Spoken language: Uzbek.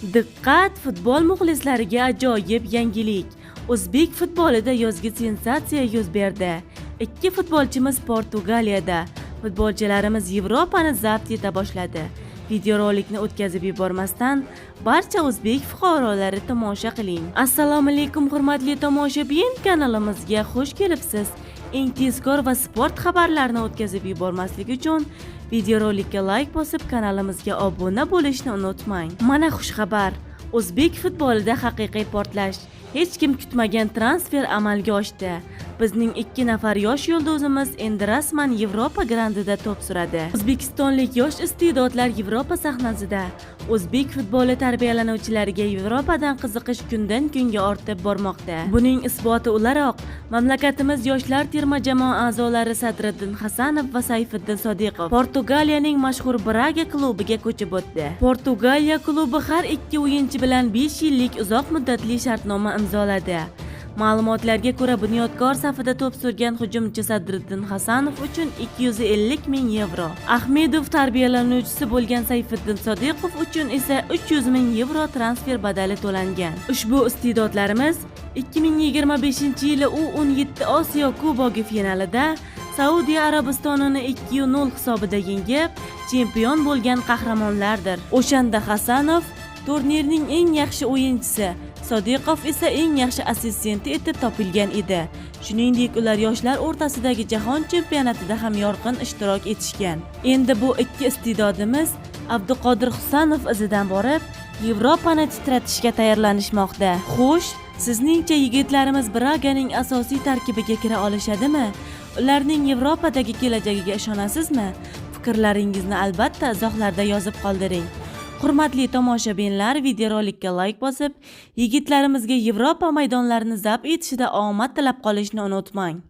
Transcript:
Diqqat, futbol muxlislariga ajoyib yangilik. O'zbek futbolida yozgi sensatsiya yuz berdi. Ikki futbolchimiz Portugaliyada. Futbolchilarimiz Yevropani zabt eta boshladi. Videorolikni o'tkazib yubormasdan barcha o'zbek fuqarolari tomosha qiling. Assalomu alaykum hurmatli tomoshabin, kanalimizga xush kelibsiz. Eng tezkor va sport xabarlarini o'tkazib yubormaslik uchun videorolikka like bosib kanalimizga obuna bo'lishni unutmang. Mana xush xabar. O'zbek futbolida haqiqiy portlash. Hech kim kutmagan transfer amalga oshdi. Bizning 2 nafar yosh yulduzimiz endi rasman Yevropa grandida to'p suradi. O'zbekistonlik yosh iste'dodlar Yevropa sahnasida. O'zbek futboli tarbiyalanuvchilariga Yevropadan qiziqish kundan kunga ortib bormoqda. Buning isboti o'laroq mamlakatimiz yoshlar terma jamoa a'zolari Sadriddin Hasanov va Sayfiddin Sodiqov Portugaliyaning mashhur Braga klubiga ko'chib o'tdi. Portugaliya klubi har ikki o'yinchi bilan 5 yillik uzoq muddatli shartnoma imzoladi. Ma'lumotlarga ko'ra, bunyodkor safida to'p surgan hujumchi Sadriddin Hasanov uchun 250 ming yevro, Ahmedov tarbiyalanuvchisi bo'lgan Sayfiddin Sodiqov uchun esa 300 ming yevro transfer badali to'langan. Ushbu iste'dodlarimiz 2025-yili U17 Osiyo Kubogi finalida Saudiya Arabistonini 2-0 hisobida yengib, chempion bo'lgan qahramonlardir. O'shanda Hasanov turnirning eng yaxshi o'yinchisi, Sodiqov esa eng yaxshi assistenti etib topilgan edi. Shuningdek, ular yoshlar o'rtasidagi jahon chempionatida ham yorqin ishtirok etishgan. Endi bu ikki iste'dodimiz Abduqodir Husanov izidan borib, Yevropani titratishga tayyorlanishmoqda. Xo'sh, sizningcha yigitlarimiz Braganing asosiy tarkibiga kira olishadimi? Ularning Yevropadagi kelajagiga ishonasizmi? Fikrlaringizni albatta izohlarda yozib qoldiring. Hurmatli tomoshabinlar, videorolikka like bosib, yigitlarimizga Yevropa maydonlarini zabt etishida omad tilab qolishni unutmang.